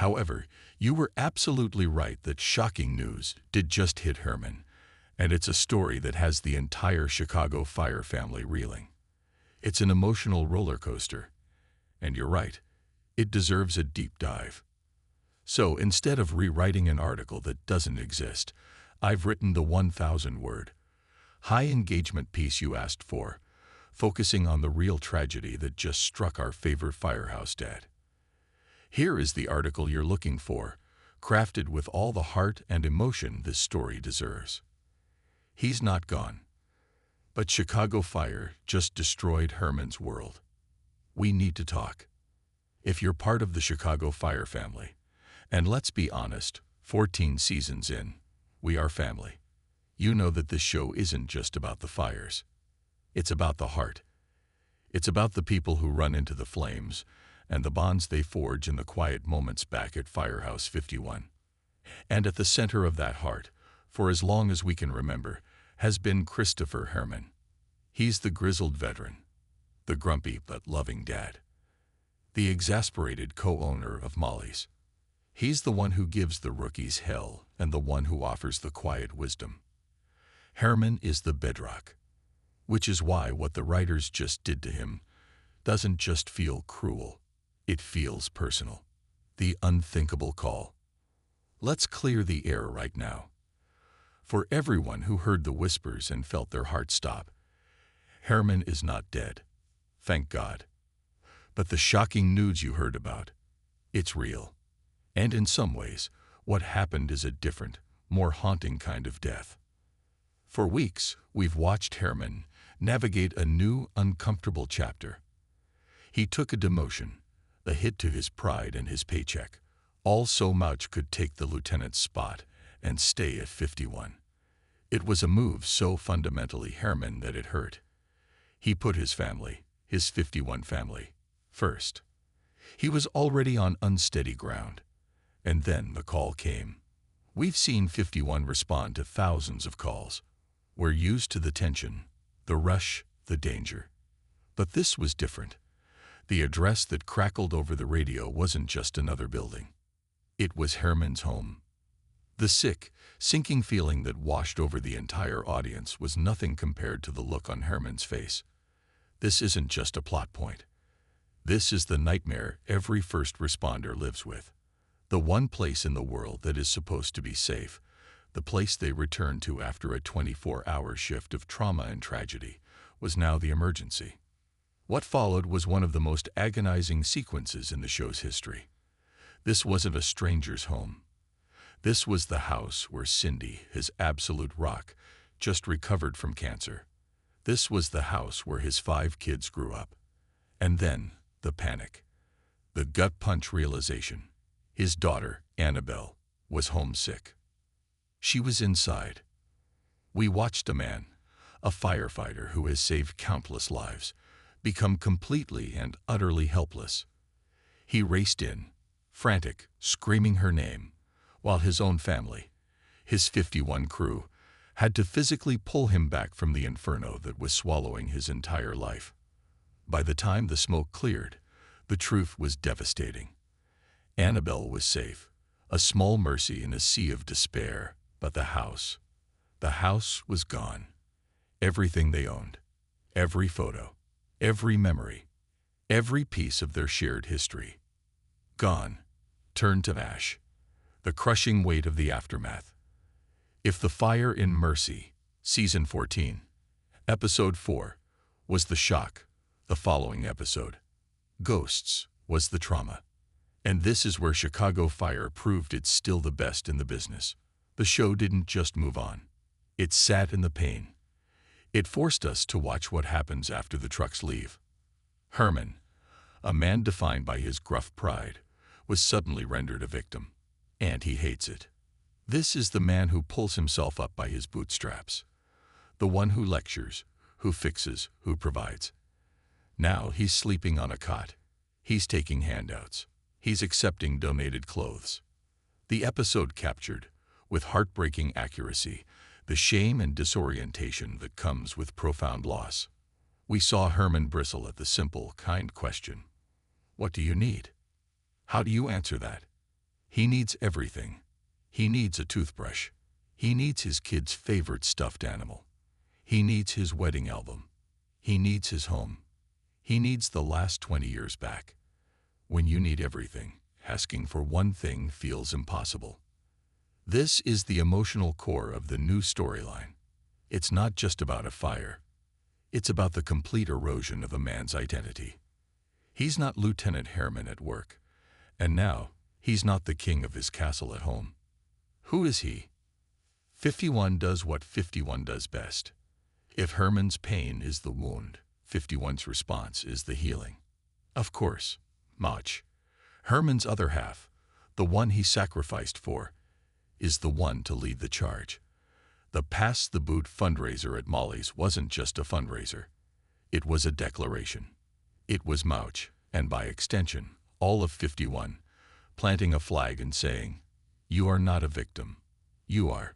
However, you were absolutely right that shocking news did just hit Herrmann, and it's a story that has the entire Chicago Fire family reeling. It's an emotional roller coaster, and you're right, it deserves a deep dive. So instead of rewriting an article that doesn't exist, I've written the 1,000-word, high-engagement piece you asked for, focusing on the real tragedy that just struck our favorite firehouse dad. Here is the article you're looking for, crafted with all the heart and emotion this story deserves. He's not gone, but Chicago Fire just destroyed Herrmann's world. We need to talk. If you're part of the Chicago Fire family, and let's be honest, 14 seasons in, we are family. You know that this show isn't just about the fires. It's about the heart. It's about the people who run into the flames and the bonds they forge in the quiet moments back at Firehouse 51. And at the center of that heart, for as long as we can remember, has been Christopher Herrmann. He's the grizzled veteran, the grumpy but loving dad, the exasperated co-owner of Molly's. He's the one who gives the rookies hell and the one who offers the quiet wisdom. Herrmann is the bedrock, which is why what the writers just did to him doesn't just feel cruel, it feels personal. The unthinkable call. Let's clear the air right now. For everyone who heard the whispers and felt their hearts stop, Herrmann is not dead, thank God. But the shocking news you heard about, it's real. And in some ways, what happened is a different, more haunting kind of death. For weeks, we've watched Herrmann navigate a new, uncomfortable chapter. He took a demotion, a hit to his pride and his paycheck, all so much could take the lieutenant's spot and stay at 51. It was a move so fundamentally Herrmann that it hurt. He put his family, his 51 family, first. He was already on unsteady ground. And then the call came. We've seen 51 respond to thousands of calls. We're used to the tension, the rush, the danger. But this was different. The address that crackled over the radio wasn't just another building. It was Herrmann's home. The sick, sinking feeling that washed over the entire audience was nothing compared to the look on Herrmann's face. This isn't just a plot point. This is the nightmare every first responder lives with. The one place in the world that is supposed to be safe, the place they return to after a 24-hour shift of trauma and tragedy, was now the emergency. What followed was one of the most agonizing sequences in the show's history. This wasn't a stranger's home. This was the house where Cindy, his absolute rock, just recovered from cancer. This was the house where his 5 kids grew up. And then, the panic. The gut-punch realization. His daughter, Annabelle, was homesick. She was inside. We watched a man, a firefighter who has saved countless lives, become completely and utterly helpless. He raced in, frantic, screaming her name, while his own family, his 51 crew, had to physically pull him back from the inferno that was swallowing his entire life. By the time the smoke cleared, the truth was devastating. Annabelle was safe, a small mercy in a sea of despair, but the house was gone. Everything they owned, every photo, every memory, every piece of their shared history. Gone, turned to ash. The crushing weight of the aftermath. If The Fire in Mercy, Season 14, Episode 4, was the shock, the following episode, Ghosts, was the trauma. And this is where Chicago Fire proved it's still the best in the business. The show didn't just move on. It sat in the pain. It forced us to watch what happens after the trucks leave. Herrmann, a man defined by his gruff pride, was suddenly rendered a victim. And he hates it. This is the man who pulls himself up by his bootstraps. The one who lectures, who fixes, who provides. Now he's sleeping on a cot. He's taking handouts. He's accepting donated clothes. The episode captured, with heartbreaking accuracy, the shame and disorientation that comes with profound loss. We saw Herrmann bristle at the simple, kind question. What do you need? How do you answer that? He needs everything. He needs a toothbrush. He needs his kid's favorite stuffed animal. He needs his wedding album. He needs his home. He needs the last 20 years back. When you need everything, asking for one thing feels impossible. This is the emotional core of the new storyline. It's not just about a fire. It's about the complete erosion of a man's identity. He's not Lieutenant Herrmann at work, and now he's not the king of his castle at home. Who is he? 51 does what 51 does best. If Herrmann's pain is the wound, 51's response is the healing. Of course, Mach, Herrmann's other half, the one he sacrificed for, is the one to lead the charge. The Pass the Boot fundraiser at Molly's wasn't just a fundraiser. It was a declaration. It was Mauch, and by extension, all of 51, planting a flag and saying, "You are not a victim. You are